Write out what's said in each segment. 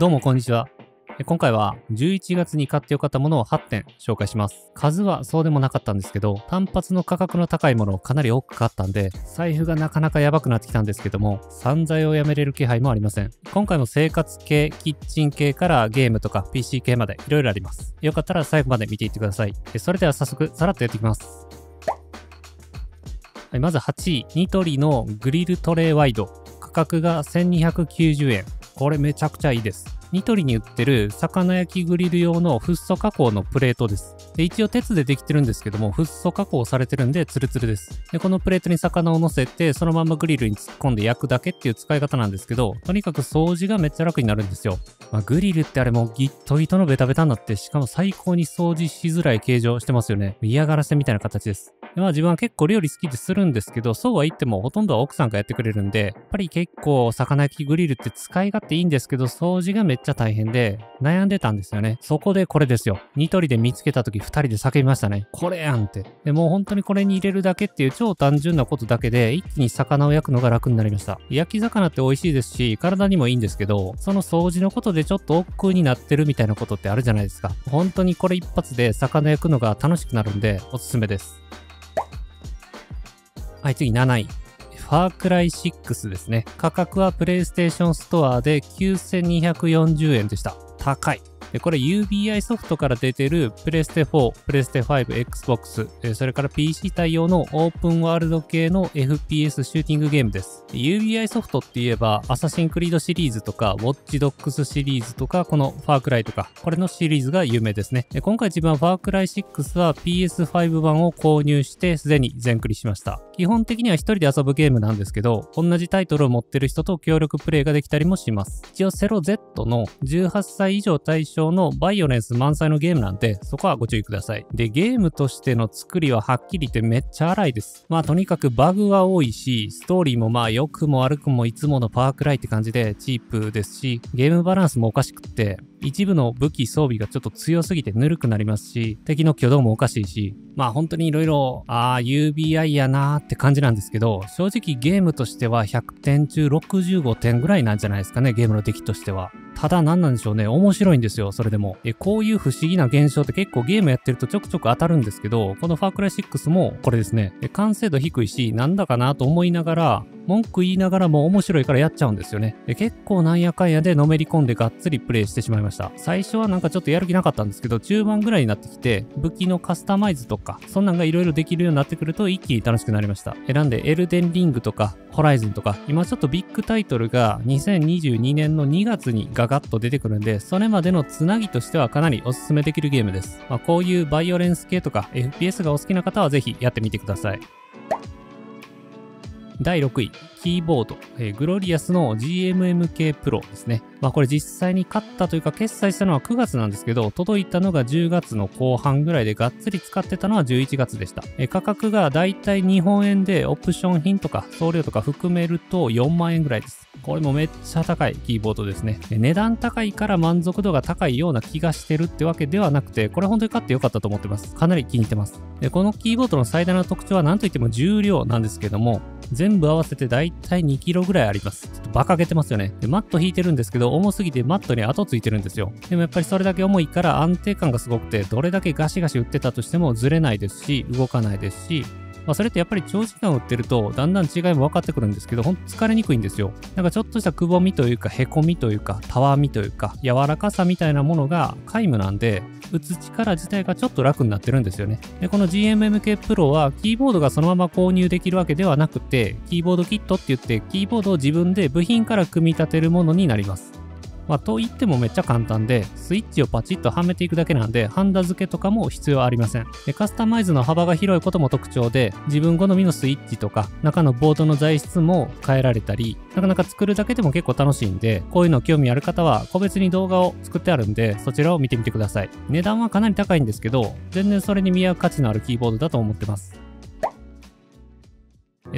どうもこんにちは。今回は11月に買ってよかったものを8点紹介します。数はそうでもなかったんですけど、単発の価格の高いものをかなり多く買ったんで、財布がなかなかやばくなってきたんですけども、散財をやめれる気配もありません。今回も生活系、キッチン系からゲームとか PC 系までいろいろあります。よかったら最後まで見ていってください。それでは早速、さらっとやっていきます。まず8位、ニトリのグリルトレイワイド。価格が1290円。これめちゃくちゃいいです。ニトリに売ってる魚焼きグリル用のフッ素加工のプレートです。で、一応鉄でできてるんですけども、フッ素加工されてるんでツルツルです。で、このプレートに魚を乗せて、そのままグリルに突っ込んで焼くだけっていう使い方なんですけど、とにかく掃除がめっちゃ楽になるんですよ。グリルってあれもうギットギトのベタベタになって、しかも最高に掃除しづらい形状してますよね。嫌がらせみたいな形です。で、自分は結構料理好きでするんですけど、そうは言ってもほとんどは奥さんがやってくれるんで、やっぱり結構魚焼きグリルって使い勝手いいんですけど、掃除がめっちゃ大変で、悩んでたんですよね。そこでこれですよ。ニトリで見つけた時2人で叫びましたね。これやんって。で、もう本当にこれに入れるだけっていう超単純なことだけで、一気に魚を焼くのが楽になりました。焼き魚って美味しいですし、体にもいいんですけど、その掃除のことでちょっと億劫になってるみたいなことってあるじゃないですか。本当にこれ一発で魚焼くのが楽しくなるんで、おすすめです。はい、次7位。ファークライ6ですね。価格はプレイステーションストアで9240円でした。高い。で、これ UBI ソフトから出てるプレステ4、プレステ5、Xbox、それから PC 対応のオープンワールド系の FPS シューティングゲームです。UBI ソフトって言えば、アサシンクリードシリーズとか、ウォッチドックスシリーズとか、このファークライとか、これのシリーズが有名ですね。今回自分はファークライ6は PS5 版を購入してすでに全クリしました。基本的には一人で遊ぶゲームなんですけど、同じタイトルを持ってる人と協力プレイができたりもします。一応セロ Z の18歳以上対象のバイオレンス満載のゲームなんで、そこはご注意ください。で、ゲームとしての作りははっきり言ってめっちゃ荒いです。とにかくバグは多いし、ストーリーも良くも悪くもいつものファークライって感じでチープですし、ゲームバランスもおかしくって、一部の武器装備がちょっと強すぎてぬるくなりますし、敵の挙動もおかしいし、本当にいろいろ、UBI やなーって感じなんですけど、正直ゲームとしては100点中65点ぐらいなんじゃないですかね、ゲームの出来としては。ただ何なんでしょうね、面白いんですよ、それでも。こういう不思議な現象って結構ゲームやってるとちょくちょく当たるんですけど、このファークライ6もこれですね。完成度低いし、なんだかなと思いながら、文句言いながらも面白いからやっちゃうんですよね。結構なんやかんやでのめり込んでがっつりプレイしてしまいました。最初はなんかちょっとやる気なかったんですけど、中盤ぐらいになってきて、武器のカスタマイズとか、そんなんがいろいろできるようになってくると一気に楽しくなりました。なんで、エルデンリングとか、ホライズンとか、今ちょっとビッグタイトルが2022年の2月にガガッと出てくるんで、それまでのつなぎとしてはかなりおすすめできるゲームです。こういうバイオレンス系とか FPS がお好きな方はぜひやってみてください。第6位、キーボード、グロリアスの GMMK Pro ですね。これ実際に買ったというか決済したのは9月なんですけど、届いたのが10月の後半ぐらいでがっつり使ってたのは11月でした。価格がだいたい日本円でオプション品とか送料とか含めると4万円ぐらいです。これもめっちゃ高いキーボードですね。値段高いから満足度が高いような気がしてるってわけではなくて、これ本当に買ってよかったと思ってます。かなり気に入ってます。で、このキーボードの最大の特徴は何といっても重量なんですけども、全部合わせてだいたい2キロぐらいあります。ちょっと馬鹿げてますよね。で、マット引いてるんですけど、重すぎてマットに跡ついてるんですよ。でもやっぱりそれだけ重いから安定感がすごくて、どれだけガシガシ打ってたとしてもずれないですし、動かないですし、それってやっぱり長時間打ってるとだんだん違いも分かってくるんですけど、ほんと疲れにくいんですよ。なんかちょっとしたくぼみというか、へこみというか、たわみというか、柔らかさみたいなものが皆無なんで、打つ力自体がちょっと楽になってるんですよね。で、この GMMK Pro はキーボードがそのまま購入できるわけではなくて、キーボードキットって言って、キーボードを自分で部品から組み立てるものになります。と言ってもめっちゃ簡単で、スイッチをパチッとはめていくだけなんで、ハンダ付けとかも必要ありません。で、カスタマイズの幅が広いことも特徴で、自分好みのスイッチとか、中のボードの材質も変えられたり、なかなか作るだけでも結構楽しいんで、こういうの興味ある方は、個別に動画を作ってあるんで、そちらを見てみてください。値段はかなり高いんですけど、全然それに見合う価値のあるキーボードだと思ってます。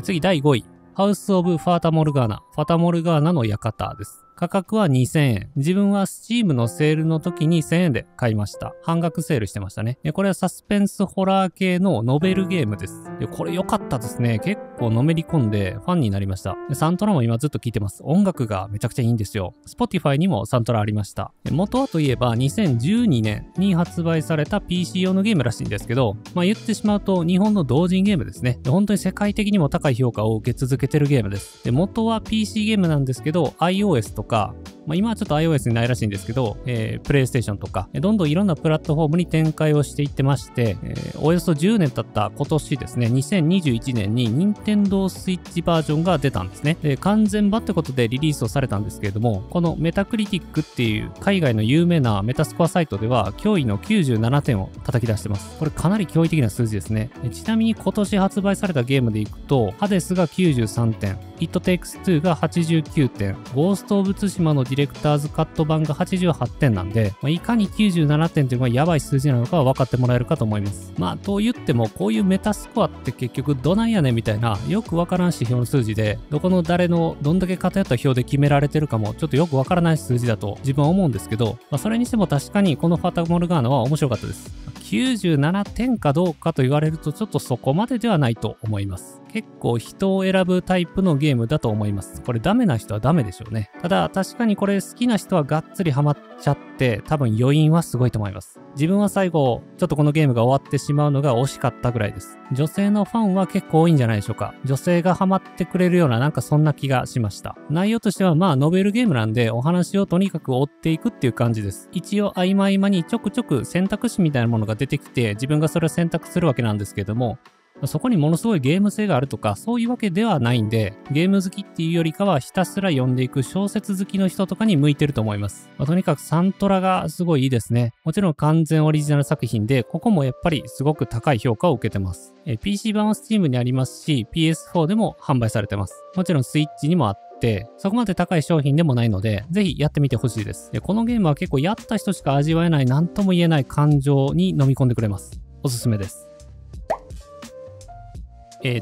次、第5位。ハウス・オブ・ファタモルガーナ。ファタモルガーナの館です。価格は2000円。自分は Steam のセールの時に1000円で買いました。半額セールしてましたね。これはサスペンスホラー系のノベルゲームです。これ良かったですね。結構のめり込んでファンになりました。サントラも今ずっと聴いてます。音楽がめちゃくちゃいいんですよ。Spotify にもサントラありました。元はといえば2012年に発売された PC 用のゲームらしいんですけど、言ってしまうと日本の同人ゲームですね。本当に世界的にも高い評価を受け続けてるゲームです。元は PC ゲームなんですけど、iOS とか、今はちょっと iOS にないらしいんですけど、PlayStation とか、どんどんいろんなプラットフォームに展開をしていってまして、およそ10年経った今年ですね、2021年に Nintendo Switch バージョンが出たんですね。完全版ってことでリリースをされたんですけれども、このメタクリティックっていう海外の有名なメタスコアサイトでは、驚異の97点を叩き出してます。これかなり驚異的な数字ですね。ちなみに今年発売されたゲームでいくと、ハデスが93点、It Takes Two が89点、ゴースト・オブ・ツシマのディレクターズカット版が88点なんで、いかに97点というのがやばい数字なのかは分かってもらえるかと思います。と言っても、こういうメタスコアって結局どないやねんみたいな、よくわからん指標の数字で、どこの誰のどんだけ偏った表で決められてるかも、ちょっとよくわからない数字だと自分は思うんですけど、それにしても確かにこのファタモルガーナは面白かったです。97点かどうかと言われるとちょっとそこまでではないと思います。結構人を選ぶタイプのゲームだと思います。これダメな人はダメでしょうね。ただ確かにこれ好きな人はがっつりハマっちゃって多分余韻はすごいと思います。自分は最後ちょっとこのゲームが終わってしまうのが惜しかったぐらいです。女性のファンは結構多いんじゃないでしょうか。女性がハマってくれるようななんかそんな気がしました。内容としてはノベルゲームなんでお話をとにかく追っていくっていう感じです。一応合間合間にちょくちょく選択肢みたいなものが出てきて自分がそれを選択するわけなんですけれども、そこにものすごいゲーム性があるとかそういうわけではないんで、ゲーム好きっていうよりかはひたすら読んでいく小説好きの人とかに向いてると思います。とにかくサントラがすごいいいですね。もちろん完全オリジナル作品で、ここもやっぱりすごく高い評価を受けてます。PC 版は Steam にありますし、PS4 でも販売されてます。もちろん Switch にもあって、そこまで高い商品でもないので、ぜひやってみてほしいです。このゲームは結構やった人しか味わえない何とも言えない感情に飲み込んでくれます。おすすめです。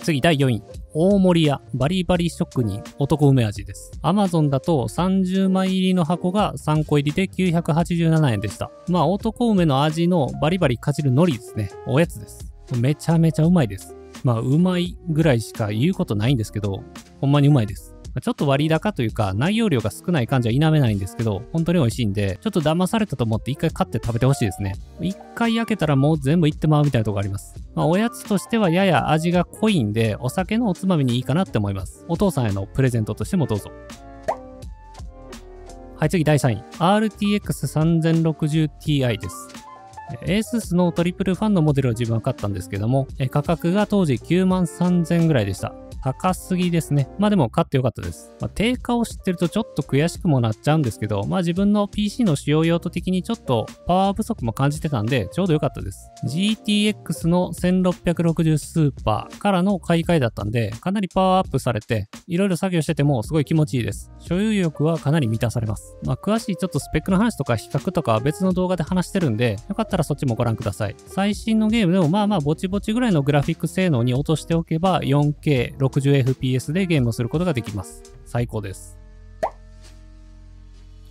次第4位。大森屋バリバリ職人男梅味です。Amazon だと30枚入りの箱が3個入りで987円でした。男梅の味のバリバリかじる海苔ですね。おやつです。めちゃめちゃうまいです。うまいぐらいしか言うことないんですけど、ほんまにうまいです。ちょっと割高というか内容量が少ない感じは否めないんですけど、本当に美味しいんで、ちょっと騙されたと思って一回買って食べてほしいですね。一回開けたらもう全部いってまうみたいなとこあります。おやつとしてはやや味が濃いんで、お酒のおつまみにいいかなって思います。お父さんへのプレゼントとしてもどうぞ。はい、次第3位。RTX3060Ti です。ASUS のトリプルファンのモデルを自分は買ったんですけども、価格が当時93,000円ぐらいでした。高すぎですね。でも買ってよかったです。定価を知ってるとちょっと悔しくもなっちゃうんですけど、自分の PC の使用用途的にちょっとパワー不足も感じてたんで、ちょうどよかったです。GTX の1660スーパーからの買い替えだったんで、かなりパワーアップされて、いろいろ作業しててもすごい気持ちいいです。所有欲はかなり満たされます。詳しいちょっとスペックの話とか比較とかは別の動画で話してるんで、よかったらそっちもご覧ください。最新のゲームでもぼちぼちぐらいのグラフィック性能に落としておけば 4K60fps でゲームをすることができます。最高です。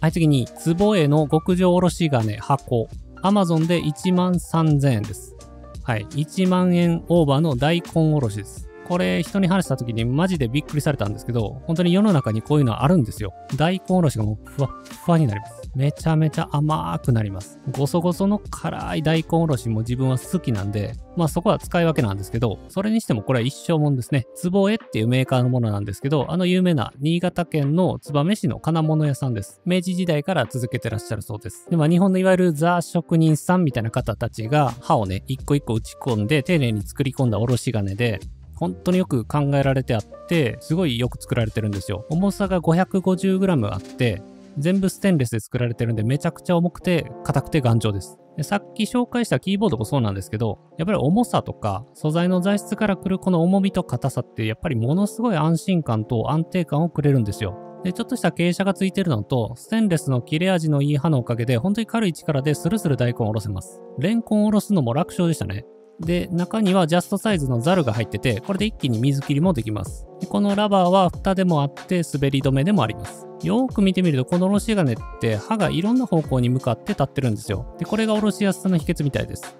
はい、次に、壺への極上おろし金箱。Amazon で13,000円です。はい、1万円オーバーの大根おろしです。これ人に話した時にマジでびっくりされたんですけど、本当に世の中にこういうのあるんですよ。大根おろしがもうふわっふわになります。めちゃめちゃ甘くなります。ごそごその辛い大根おろしも自分は好きなんで、そこは使い分けなんですけど、それにしてもこれは一生もんですね。壺へっていうメーカーのものなんですけど、有名な新潟県の燕市の金物屋さんです。明治時代から続けてらっしゃるそうです。で、日本のいわゆるザ職人さんみたいな方たちが刃をね、一個一個打ち込んで丁寧に作り込んだおろし金で、本当によく考えられてあって、すごいよく作られてるんですよ。重さが 550g あって、全部ステンレスで作られてるんでめちゃくちゃ重くて硬くて頑丈です。で、さっき紹介したキーボードもそうなんですけど、やっぱり重さとか素材の材質から来るこの重みと硬さってやっぱりものすごい安心感と安定感をくれるんですよ。で、ちょっとした傾斜がついてるのと、ステンレスの切れ味のいい刃のおかげで本当に軽い力でスルスル大根をおろせます。レンコンをおろすのも楽勝でしたね。で、中にはジャストサイズのザルが入ってて、これで一気に水切りもできます。で、このラバーは蓋でもあって滑り止めでもあります。よーく見てみると、このおろし金って刃がいろんな方向に向かって立ってるんですよ。で、これがおろしやすさの秘訣みたいです。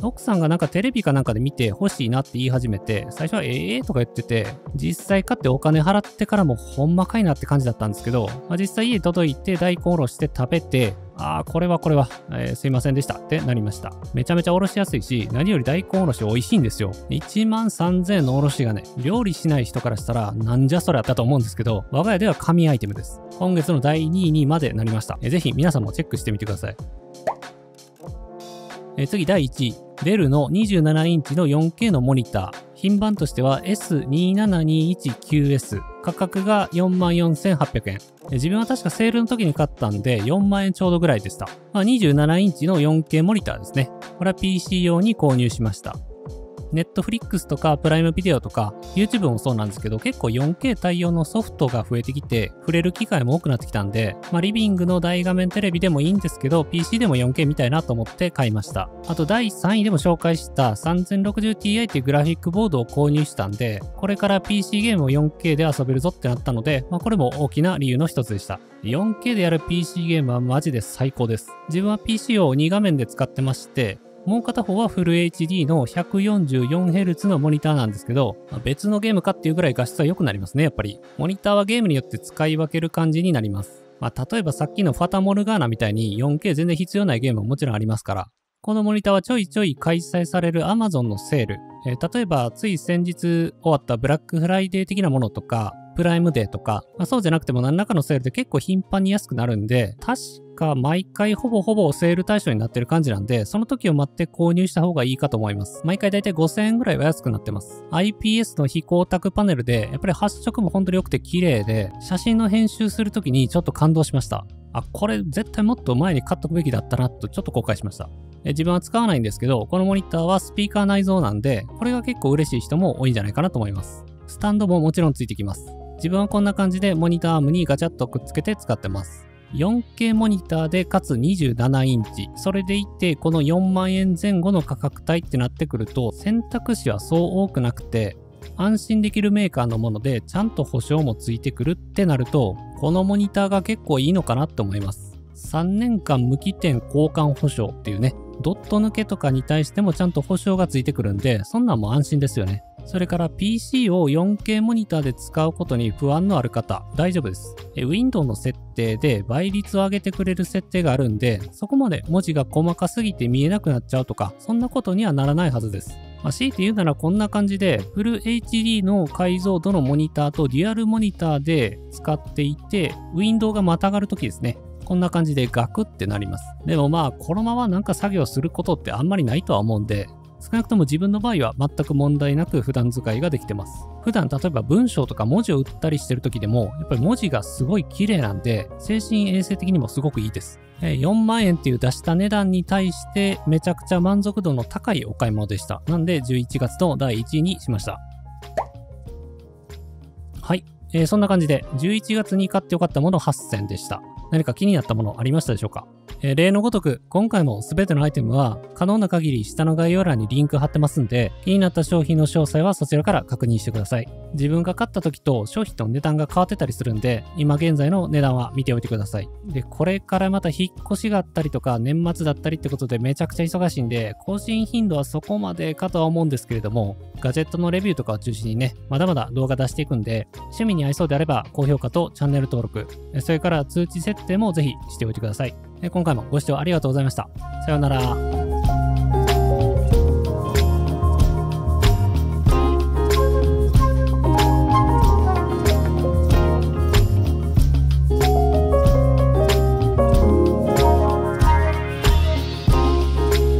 奥さんがなんかテレビかなんかで見て欲しいなって言い始めて、最初はとか言ってて、実際買ってお金払ってからもほんまかいなって感じだったんですけど、実際家届いて大根おろして食べて、これは、すいませんでしたってなりました。めちゃめちゃおろしやすいし、何より大根おろし美味しいんですよ。1万3000円のおろしがね、料理しない人からしたらなんじゃそれあったと思うんですけど、我が家では神アイテムです。今月の第2位にまでなりました。ぜひ皆さんもチェックしてみてください。次第1位。デルの27インチの 4K のモニター。品番としては S27219S。価格が44,800円。自分は確かセールの時に買ったんで4万円ちょうどぐらいでした。27インチの 4K モニターですね。これは PC 用に購入しました。Netflix とかプライムビデオとか YouTube もそうなんですけど、結構 4K 対応のソフトが増えてきて触れる機会も多くなってきたんで、リビングの大画面テレビでもいいんですけど PC でも 4K 見たいなと思って買いました。あと第3位でも紹介した 3060Ti っていうグラフィックボードを購入したんで、これから PC ゲームを 4K で遊べるぞってなったので、これも大きな理由の一つでした。4K でやる PC ゲームはマジで最高です。自分は PC を2画面で使ってまして、もう片方はフル HD の 144Hz のモニターなんですけど、別のゲームかっていうぐらい画質は良くなりますね、やっぱり。モニターはゲームによって使い分ける感じになります。例えばさっきのファタモルガーナみたいに 4K 全然必要ないゲームももちろんありますから、このモニターはちょいちょい開催される Amazon のセール、例えばつい先日終わったブラックフライデー的なものとか、プライムデーとか、そうじゃなくても何らかのセールで結構頻繁に安くなるんで、確か毎回ほぼセール対象になってる感じなんで、その時を待って購入した方がいいかと思います。毎回だいたい5000円ぐらいは安くなってます。IPS の非光沢パネルで、やっぱり発色も本当に良くて綺麗で、写真の編集する時にちょっと感動しました。これ絶対もっと前に買っとくべきだったなとちょっと後悔しました。自分は使わないんですけど、このモニターはスピーカー内蔵なんで、これが結構嬉しい人も多いんじゃないかなと思います。スタンドももちろんついてきます。自分はこんな感じでモニターアームにガチャッとくっつけて使ってます。4K モニターでかつ27インチ。それでいてこの4万円前後の価格帯ってなってくると選択肢はそう多くなくて、安心できるメーカーのものでちゃんと保証もついてくるってなると、このモニターが結構いいのかなって思います。3年間無期限交換保証っていうね、ドット抜けとかに対してもちゃんと保証がついてくるんで、そんなんも安心ですよね。それから PC を 4K モニターで使うことに不安のある方、大丈夫です。Windows の設定で倍率を上げてくれる設定があるんで、そこまで文字が細かすぎて見えなくなっちゃうとか、そんなことにはならないはずです。強いて言うならこんな感じで、フル HD の解像度のモニターとデュアルモニターで使っていて、ウィンドウがまたがるときですね。こんな感じでガクってなります。でもこのままなんか作業することってあんまりないとは思うんで、少なくとも自分の場合は全く問題なく普段使いができてます。普段例えば文章とか文字を打ったりしてる時でも、やっぱり文字がすごい綺麗なんで、精神衛生的にもすごくいいです。4万円っていう出した値段に対してめちゃくちゃ満足度の高いお買い物でした。なんで11月の第1位にしました。はい。そんな感じで11月に買ってよかったもの8選でした。何か気になったものありましたでしょうか？例のごとく、今回も全てのアイテムは可能な限り下の概要欄にリンク貼ってますんで、気になった商品の詳細はそちらから確認してください。自分が買った時と商品と値段が変わってたりするんで、今現在の値段は見ておいてください。で、これからまた引っ越しがあったりとか、年末だったりってことでめちゃくちゃ忙しいんで、更新頻度はそこまでかとは思うんですけれども、ガジェットのレビューとかを中心にね、まだまだ動画出していくんで、趣味に合いそうであれば高評価とチャンネル登録、それから通知設定もぜひしておいてください。今回もご視聴ありがとうございました。さようなら。